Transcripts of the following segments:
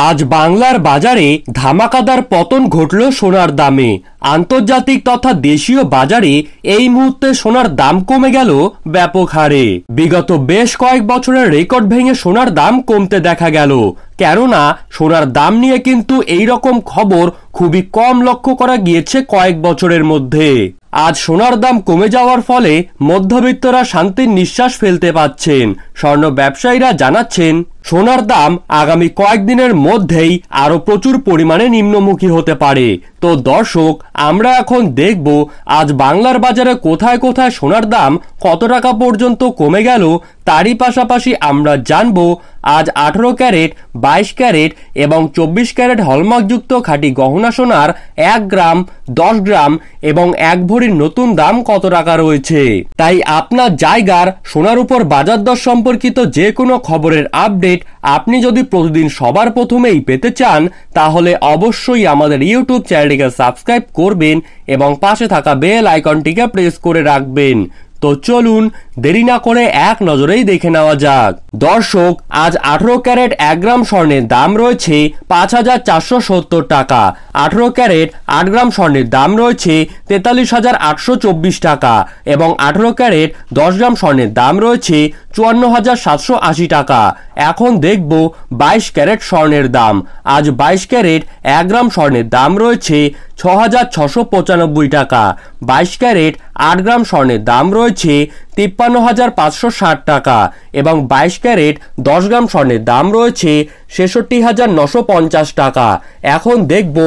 আজ বাংলার বাজারে ধামাকাদার পতন ঘটল সোনার দামে। আন্তর্জাতিক তথা দেশীয় বাজারে এই মুহূর্তে সোনার দাম কমে গেল ব্যাপক হারে। বিগত বেশ কয়েক বছরের রেকর্ড ভেঙে সোনার দাম কমতে দেখা গেল। কেননা সোনার দাম নিয়ে কিন্তু এই রকম খবর খুবই কম লক্ষ্য করা গিয়েছে কয়েক বছরের মধ্যে। আজ সোনার দাম কমে যাওয়ার ফলে মধ্যবিত্তরা শান্তির নিঃশ্বাস ফেলতে পাচ্ছেন। স্বর্ণ ব্যবসায়ীরা জানাচ্ছেন সোনার দাম আগামী কয়েকদিনের মধ্যেই আরো প্রচুর পরিমাণে নিম্নমুখী হতে পারে। তো দর্শক, আমরা এখন দেখব আজ বাংলার বাজারে কোথায় কোথায় সোনার দাম কত টাকা পর্যন্ত কমে গেল। তারই পাশাপাশি আমরা জানব আজ 18 ক্যারেট, 22 ক্যারেট এবং 24 ক্যারেট হলমার্কযুক্ত খাঁটি গহনা সোনার 1 গ্রাম, 10 গ্রাম এবং 1 ভরির নতুন দাম কত টাকা রয়েছে। তাই আপনার জায়গার সোনার উপর বাজার দর সম্পর্কিত যে কোনো খবরের আপডেট আপনি যদি প্রতিদিন সবার প্রথমেই পেতে চান, তাহলে অবশ্যই আমাদের ইউটিউব চ্যানেলটিকে সাবস্ক্রাইব করবেন এবং পাশে থাকা বেল আইকনটিকে প্রেস করে রাখবেন। তো চলুন দেরি না করে এক নজরেই দেখে নেওয়া যাক। দর্শক, আজ 18 ক্যারেট 1 গ্রাম স্বর্ণের দাম রয়েছে 5,470 টাকা। 18 ক্যারেট 8 গ্রাম স্বর্ণের দাম রয়েছে 43,824 টাকা এবং 18 ক্যারেট 10 গ্রাম স্বর্ণের দাম রয়েছে 54,780 টাকা। এখন দেখব 22 ক্যারেট স্বর্ণের দাম। আজ 22 ক্যারেট 1 গ্রাম স্বর্ণের দাম রয়েছে 6,695 টাকা। 22 ক্যারেট 8 গ্রাম স্বর্ণের দাম রয়েছে 53,560 টাকা এবং 22 ক্যারেট 10 গ্রাম স্বর্ণের দাম রয়েছে 66,950 টাকা। এখন দেখব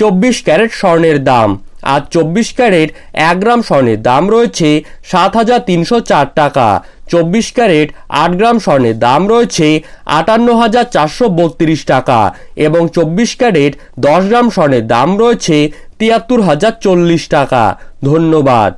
24 ক্যারেট স্বর্ণের দাম। আজ 24 ক্যারেট 1 গ্রাম স্বর্ণের দাম রয়েছে 7,304 টাকা। 24 ক্যারেট 8 গ্রাম স্বর্ণের দাম রয়েছে 58,432 টাকা এবং 24 ক্যারেট 10 গ্রাম স্বর্ণের দাম রয়েছে 73,040 টাকা। ধন্যবাদ।